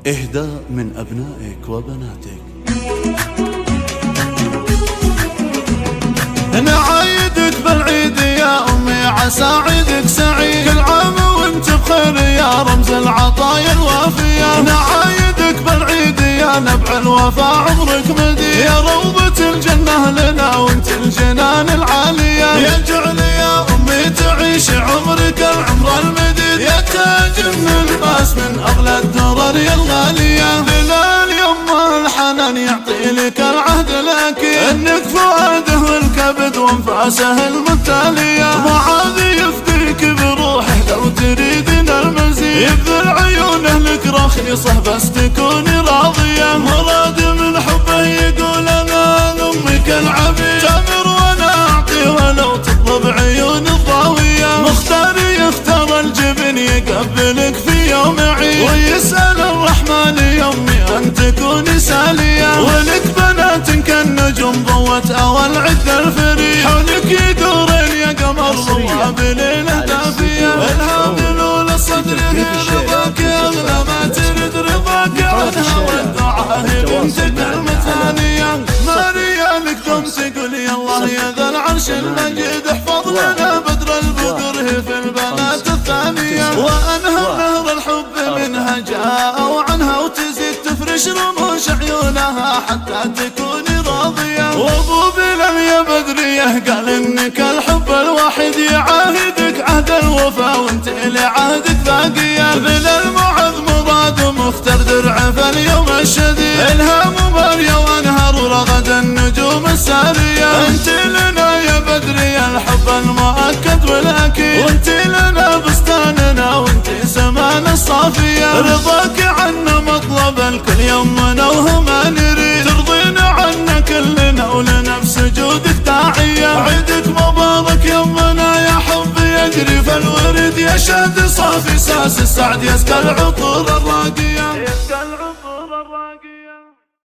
إهداء من أبنائك وبناتك. نعايدك بالعيد يا أمي عسى عيدك سعيد، كل عام وانت بخير يا رمز العطايا الوافية. نعايدك بالعيد يا نبع الوفا عمرك مديد، يا روضة الجنة لنا وانت الجنان العالية. يا جعل يا أمي تعيش عمرك العمر المديد، يا تاج من الباس من أغلى الدرر يا الغالية. بلال يما الحنان يعطي لك العهد الأكيد، انك فؤاده والكبد وانفاسه المتالية. معاذ يفديك بروحه لو تريدين المزيد، يبذل عيونه لك رخيصه بس تكوني راضية. مراد من حبه يقول انا لامك العبيد، تامر وانا اعطي ولو تطلب عيون الضاوية. مختار يختار الجبن يقبلك في يوم عيد، ويسأل الرحمن يومي ان تكوني سالية. ولك بنات كالنجوم ضوت اول عد الفريد، حولك يدورين يا قمر ضوى بليلة دافية. الهام لولا صدره رضاك اغلى ما ترد رضاك عنها، والدعاء بنتك المثانية. ماريا لك دوم تقول يا الله يا ذا العرش المجيد، احفظ لنا بدر البدر في البنات الثانية. وانهر نهر الحب منها جاء وعنها، وتزيد تفرش رموش عيونها حتى تكوني راضية. وابو بلال يا بدرية قال انك الحب الواحد، يعاهدك عهد الوفا وانت لعهدك باقية. بلال معاذ مراد مختار درعه في اليوم الشديد، الهام ماريا وانهار ورغد النجوم السارية. انت لنا يا بدرية الحب المؤكد والاكيد، وانت لنا بستاننا وانت سمانا الصافية. رضاك عنا مطلب الكل يومنا وهما نريد، ترضينا عنا كلنا ولنفس جودك داعية. عيدك مبارك يومنا يا حبي يجري في الورد، يا شهد صافي ساس السعد يسقى العطور الراقية.